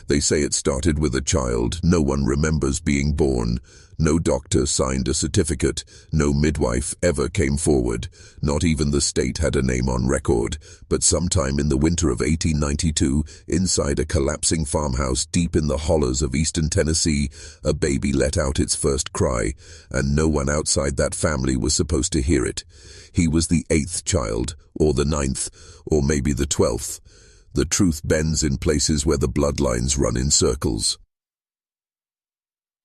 They say it started with a child. No one remembers being born. No doctor signed a certificate. No midwife ever came forward. Not even the state had a name on record. But sometime in the winter of 1892, inside a collapsing farmhouse deep in the hollows of eastern Tennessee, a baby let out its first cry, and no one outside that family was supposed to hear it. He was the 8th child, or the 9th, or maybe the 12th. The truth bends in places where the bloodlines run in circles.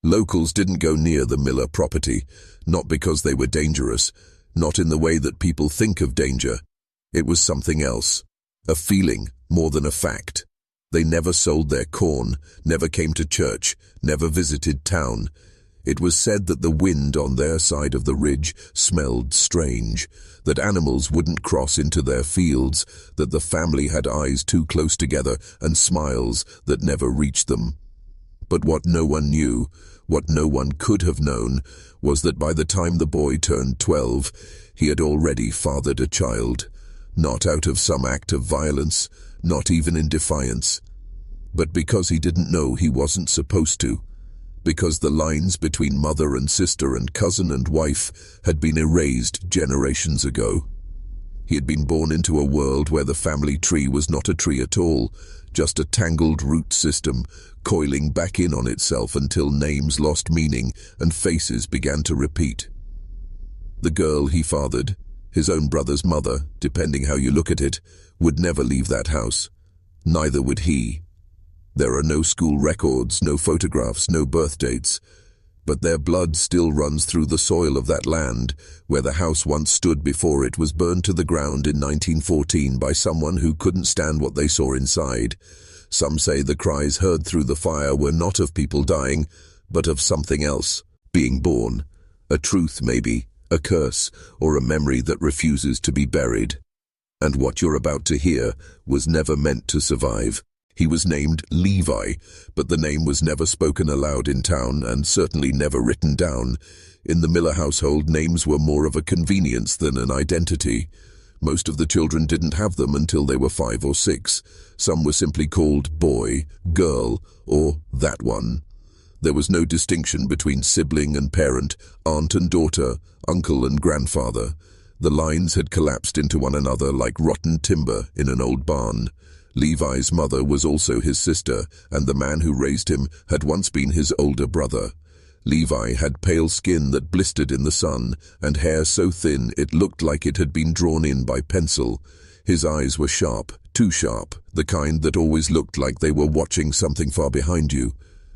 Locals didn't go near the Miller property, not because they were dangerous, not in the way that people think of danger. It was something else, a feeling more than a fact. They never sold their corn, never came to church, never visited town. It was said that the wind on their side of the ridge smelled strange, that animals wouldn't cross into their fields, that the family had eyes too close together and smiles that never reached them. But what no one knew, what no one could have known, was that by the time the boy turned 12, he had already fathered a child, not out of some act of violence, not even in defiance, but because he didn't know he wasn't supposed to, because the lines between mother and sister and cousin and wife had been erased generations ago. He had been born into a world where the family tree was not a tree at all, just a tangled root system, coiling back in on itself until names lost meaning and faces began to repeat. The girl he fathered, his own brother's mother, depending how you look at it, would never leave that house. Neither would he. There are no school records, no photographs, no birth dates, but their blood still runs through the soil of that land, where the house once stood before it was burned to the ground in 1914 by someone who couldn't stand what they saw inside. Some say the cries heard through the fire were not of people dying, but of something else, being born. A truth, maybe, a curse, or a memory that refuses to be buried. And what you're about to hear was never meant to survive. He was named Levi, but the name was never spoken aloud in town and certainly never written down. In the Miller household, names were more of a convenience than an identity. Most of the children didn't have them until they were 5 or 6. Some were simply called boy, girl, or that one. There was no distinction between sibling and parent, aunt and daughter, uncle and grandfather. The lines had collapsed into one another like rotten timber in an old barn. Levi's mother was also his sister, and the man who raised him had once been his older brother. Levi had pale skin that blistered in the sun, and hair so thin it looked like it had been drawn in by pencil. His eyes were sharp, too sharp, the kind that always looked like they were watching something far behind you.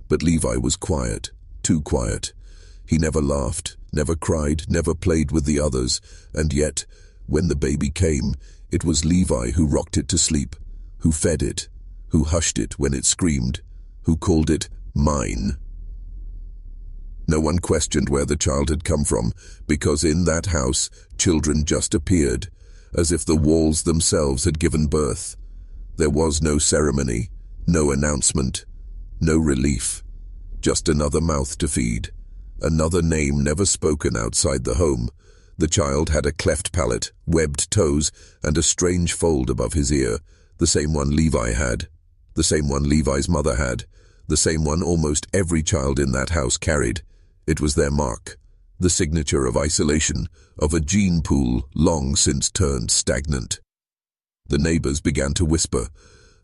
But Levi was quiet, too quiet. He never laughed, never cried, never played with the others, and yet, when the baby came, it was Levi who rocked it to sleep, who fed it, who hushed it when it screamed, who called it mine. No one questioned where the child had come from, because in that house, children just appeared, as if the walls themselves had given birth. There was no ceremony, no announcement, no relief, just another mouth to feed, another name never spoken outside the home. The child had a cleft palate, webbed toes, and a strange fold above his ear, the same one Levi had, the same one Levi's mother had, the same one almost every child in that house carried. It was their mark, the signature of isolation, of a gene pool long since turned stagnant. The neighbors began to whisper.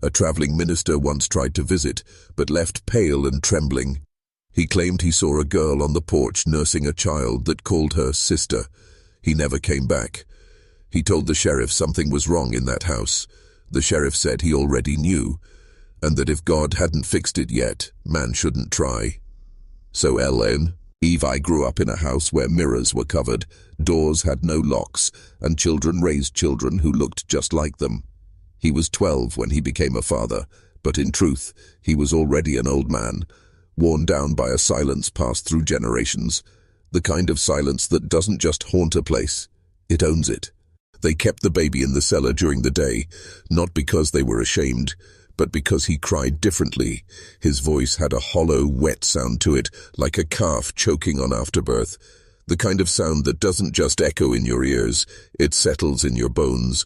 A traveling minister once tried to visit, but left pale and trembling. He claimed he saw a girl on the porch nursing a child that called her sister. He never came back. He told the sheriff something was wrong in that house. The sheriff said he already knew, and that if God hadn't fixed it yet, man shouldn't try. So Levi grew up in a house where mirrors were covered, doors had no locks, and children raised children who looked just like them. He was 12 when he became a father, but in truth, he was already an old man, worn down by a silence passed through generations, the kind of silence that doesn't just haunt a place, it owns it. They kept the baby in the cellar during the day, not because they were ashamed, but because he cried differently. His voice had a hollow, wet sound to it, like a calf choking on afterbirth. The kind of sound that doesn't just echo in your ears, it settles in your bones.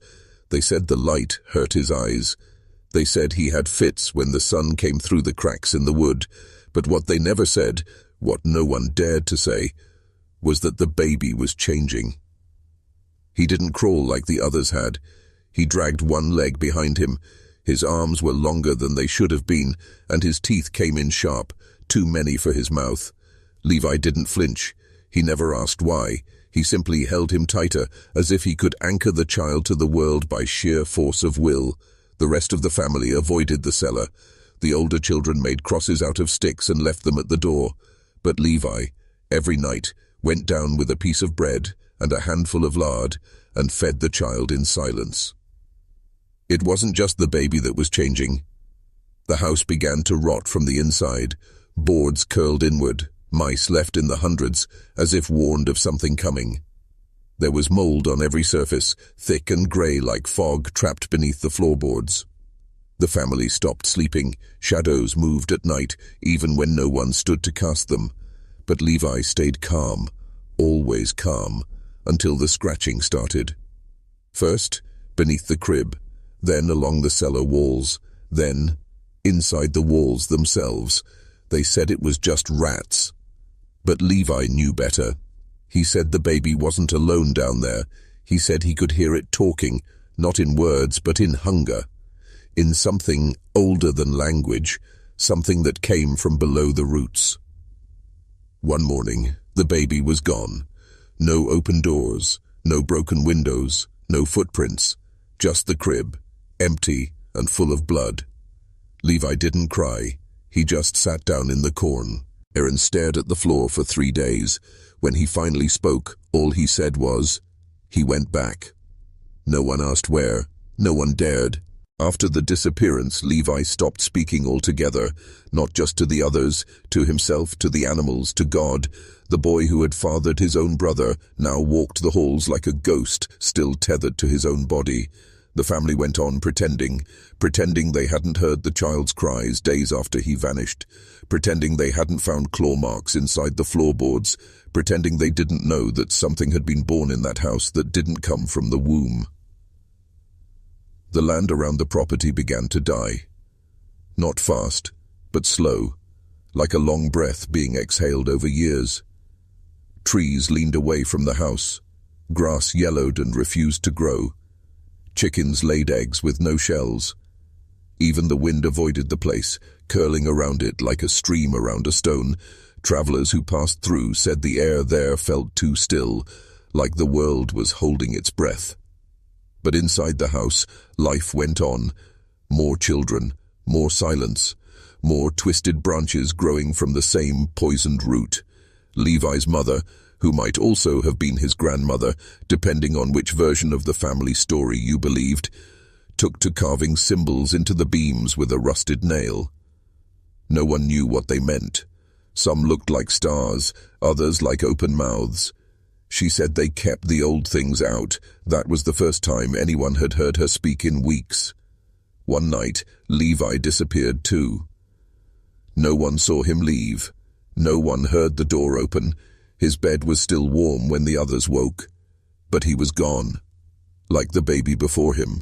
They said the light hurt his eyes. They said he had fits when the sun came through the cracks in the wood, but what they never said, what no one dared to say, was that the baby was changing. He didn't crawl like the others had. He dragged one leg behind him. His arms were longer than they should have been, and his teeth came in sharp, too many for his mouth. Levi didn't flinch. He never asked why. He simply held him tighter, as if he could anchor the child to the world by sheer force of will. The rest of the family avoided the cellar. The older children made crosses out of sticks and left them at the door. But Levi, every night, went down with a piece of bread and a handful of lard and fed the child in silence. It wasn't just the baby that was changing. The house began to rot from the inside, boards curled inward, mice left in the hundreds, as if warned of something coming. There was mold on every surface, thick and grey like fog trapped beneath the floorboards. The family stopped sleeping. Shadows moved at night, even when no one stood to cast them. But Levi stayed calm, always calm, until the scratching started. First, beneath the crib, then along the cellar walls, then inside the walls themselves. They said it was just rats. But Levi knew better. He said the baby wasn't alone down there. He said he could hear it talking, not in words, but in hunger. In something older than language, something that came from below the roots. One morning, the baby was gone. No open doors, no broken windows, no footprints, just the crib, empty and full of blood. Levi didn't cry. He just sat down in the corn. Aaron stared at the floor for 3 days. When he finally spoke, all he said was, he went back. No one asked where. No one dared. After the disappearance, Levi stopped speaking altogether, not just to the others, to himself, to the animals, to God. The boy who had fathered his own brother now walked the halls like a ghost, still tethered to his own body. The family went on pretending they hadn't heard the child's cries days after he vanished, pretending they hadn't found claw marks inside the floorboards, pretending they didn't know that something had been born in that house that didn't come from the womb. The land around the property began to die. Not fast, but slow, like a long breath being exhaled over years. Trees leaned away from the house. Grass yellowed and refused to grow. Chickens laid eggs with no shells. Even the wind avoided the place, curling around it like a stream around a stone. Travelers who passed through said the air there felt too still, like the world was holding its breath. But inside the house, life went on. More children, more silence, more twisted branches growing from the same poisoned root. Levi's mother, who might also have been his grandmother, depending on which version of the family story you believed, took to carving symbols into the beams with a rusted nail. No one knew what they meant. Some looked like stars, others like open mouths. She said they kept the old things out. That was the first time anyone had heard her speak in weeks. One night, Levi disappeared too. No one saw him leave. No one heard the door open. His bed was still warm when the others woke. But he was gone, like the baby before him.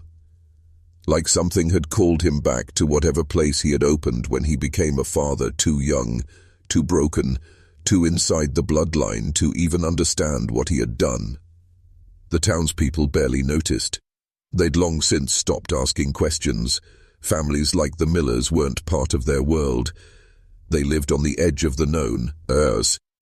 Like something had called him back to whatever place he had opened when he became a father, too young, too broken, too inside the bloodline to even understand what he had done. The townspeople barely noticed. They'd long since stopped asking questions. Families like the Millers weren't part of their world. They lived on the edge of the known,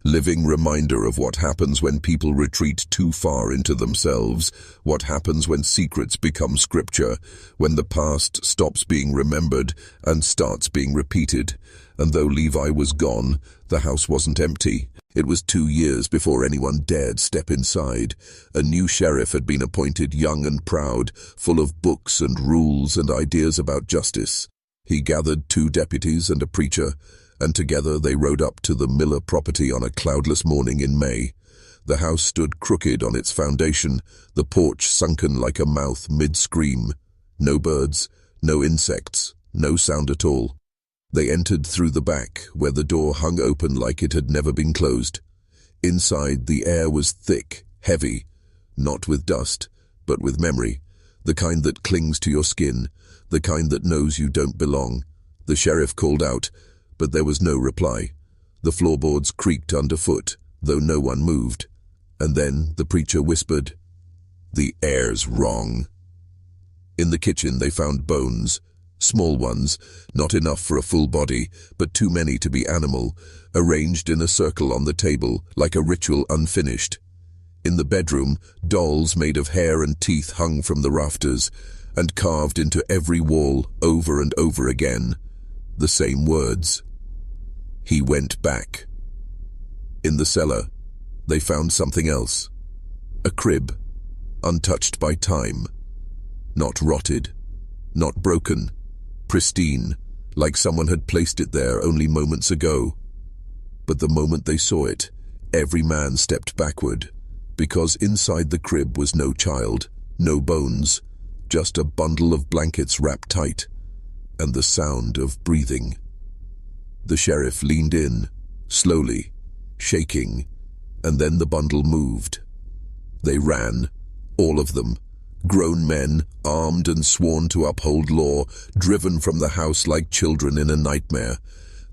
living reminder of what happens when people retreat too far into themselves, what happens when secrets become scripture, when the past stops being remembered and starts being repeated. And though Levi was gone, the house wasn't empty. It was 2 years before anyone dared step inside. A new sheriff had been appointed, young and proud, full of books and rules and ideas about justice. He gathered 2 deputies and a preacher, and together they rode up to the Miller property on a cloudless morning in May. The house stood crooked on its foundation, the porch sunken like a mouth mid-scream. No birds, no insects, no sound at all. They entered through the back, where the door hung open like it had never been closed. Inside, the air was thick, heavy, not with dust, but with memory. the kind that clings to your skin, the kind that knows you don't belong. The sheriff called out, but there was no reply. The floorboards creaked underfoot, though no one moved. And then the preacher whispered, "The air's wrong." In the kitchen they found bones, small ones, not enough for a full body, but too many to be animal, arranged in a circle on the table, like a ritual unfinished. In the bedroom, dolls made of hair and teeth hung from the rafters, and carved into every wall over and over again. The same words. He went back. In the cellar, they found something else. A crib, untouched by time. Not rotted, not broken, pristine, like someone had placed it there only moments ago. But the moment they saw it, every man stepped backward, because inside the crib was no child, no bones, just a bundle of blankets wrapped tight, and the sound of breathing. The sheriff leaned in, slowly, shaking, and then the bundle moved. They ran, all of them, grown men, armed and sworn to uphold law, driven from the house like children in a nightmare.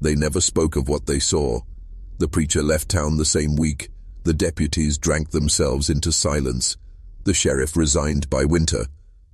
They never spoke of what they saw. The preacher left town the same week. The deputies drank themselves into silence. The sheriff resigned by winter,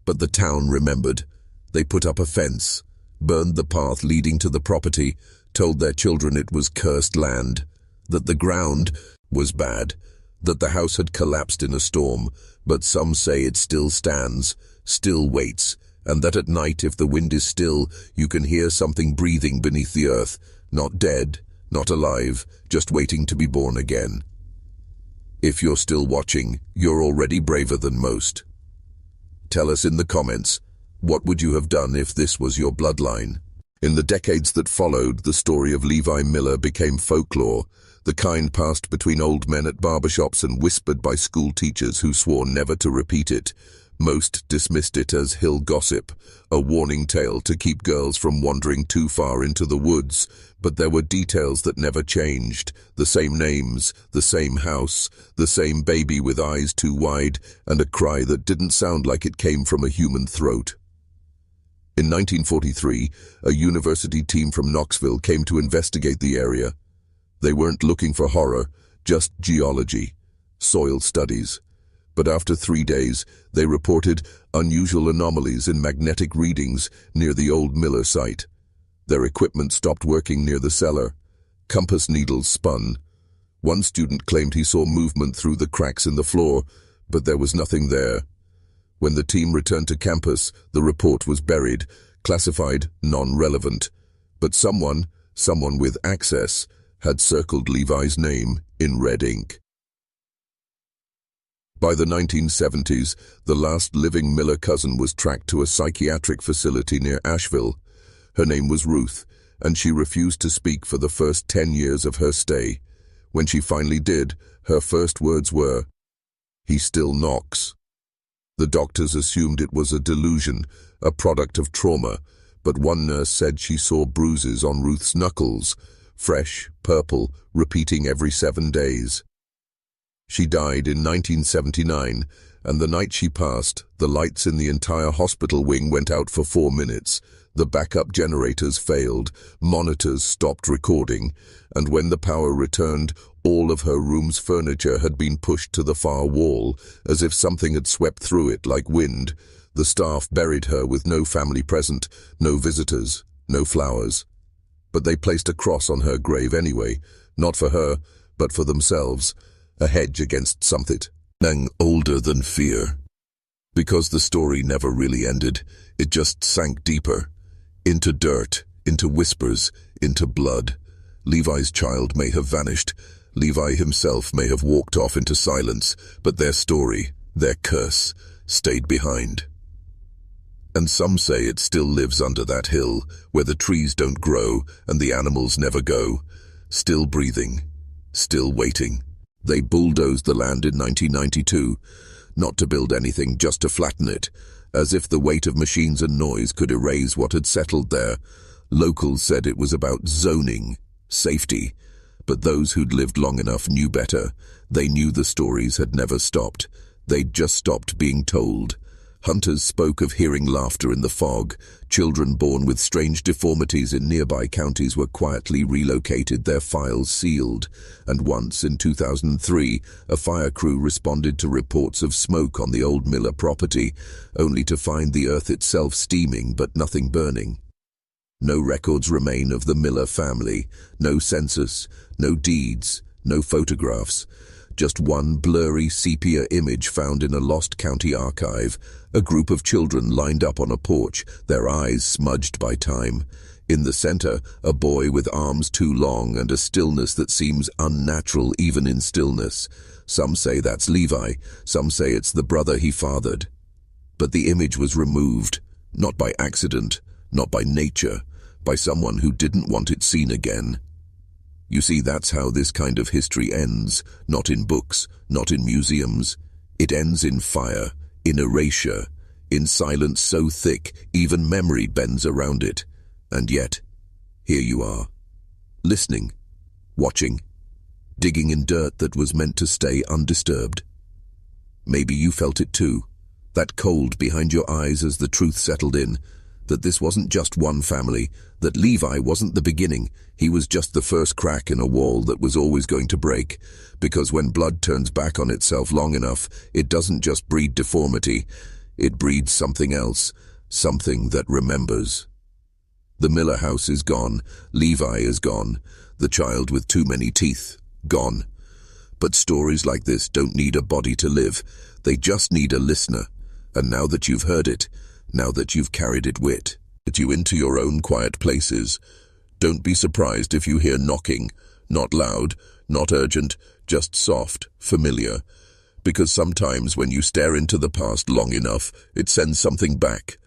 but the town remembered. They put up a fence, burned the path leading to the property, told their children it was cursed land, that the ground was bad, that the house had collapsed in a storm, but some say it still stands, still waits, and that at night, if the wind is still, you can hear something breathing beneath the earth, not dead, not alive, just waiting to be born again. If you're still watching, you're already braver than most. Tell us in the comments, what would you have done if this was your bloodline? In the decades that followed, the story of Levi Miller became folklore, the kind passed between old men at barbershops and whispered by school teachers who swore never to repeat it. Most dismissed it as hill gossip, a warning tale to keep girls from wandering too far into the woods. But there were details that never changed, the same names, the same house, the same baby with eyes too wide, and a cry that didn't sound like it came from a human throat. In 1943, a university team from Knoxville came to investigate the area. They weren't looking for horror, just geology, soil studies. But after 3 days, they reported unusual anomalies in magnetic readings near the old Miller site. Their equipment stopped working near the cellar. Compass needles spun. One student claimed he saw movement through the cracks in the floor, but there was nothing there. When the team returned to campus, the report was buried, classified non-relevant. But someone with access, had circled Levi's name in red ink. By the 1970s, the last living Miller cousin was tracked to a psychiatric facility near Asheville. Her name was Ruth, and she refused to speak for the first 10 years of her stay. When she finally did, her first words were, "He still knocks." The doctors assumed it was a delusion, a product of trauma, but one nurse said she saw bruises on Ruth's knuckles, fresh, purple, repeating every 7 days. She died in 1979, and the night she passed, the lights in the entire hospital wing went out for 4 minutes. The backup generators failed, monitors stopped recording, and when the power returned, all of her room's furniture had been pushed to the far wall, as if something had swept through it like wind. The staff buried her with no family present, no visitors, no flowers. But they placed a cross on her grave anyway, not for her, but for themselves, a hedge against something older than fear. Because the story never really ended, it just sank deeper, into dirt, into whispers, into blood. Levi's child may have vanished. Levi himself may have walked off into silence, but their story, their curse, stayed behind. And some say it still lives under that hill, where the trees don't grow and the animals never go, still breathing, still waiting. They bulldozed the land in 1992, not to build anything, just to flatten it, as if the weight of machines and noise could erase what had settled there. Locals said it was about zoning, safety, but those who'd lived long enough knew better. They knew the stories had never stopped. They'd just stopped being told. Hunters spoke of hearing laughter in the fog. Children born with strange deformities in nearby counties were quietly relocated, their files sealed. And once, in 2003, a fire crew responded to reports of smoke on the old Miller property, only to find the earth itself steaming but nothing burning. No records remain of the Miller family, no census, no deeds, no photographs. Just one blurry sepia image found in a lost county archive, a group of children lined up on a porch, their eyes smudged by time. In the center, a boy with arms too long and a stillness that seems unnatural even in stillness. Some say that's Levi, some say it's the brother he fathered. But the image was removed, not by accident, not by nature, by someone who didn't want it seen again. You see, that's how this kind of history ends, not in books, not in museums. It ends in fire, in erasure, in silence so thick even memory bends around it. And yet, here you are, listening, watching, digging in dirt that was meant to stay undisturbed. Maybe you felt it too, that cold behind your eyes as the truth settled in, that this wasn't just one family, that Levi wasn't the beginning, he was just the first crack in a wall that was always going to break, because when blood turns back on itself long enough, it doesn't just breed deformity, it breeds something else, something that remembers. The Miller house is gone, Levi is gone, the child with too many teeth, gone. But stories like this don't need a body to live, they just need a listener, and now that you've heard it, now that you've carried it with you into your own quiet places, don't be surprised if you hear knocking, not loud, not urgent, just soft, familiar. Because sometimes when you stare into the past long enough, it sends something back,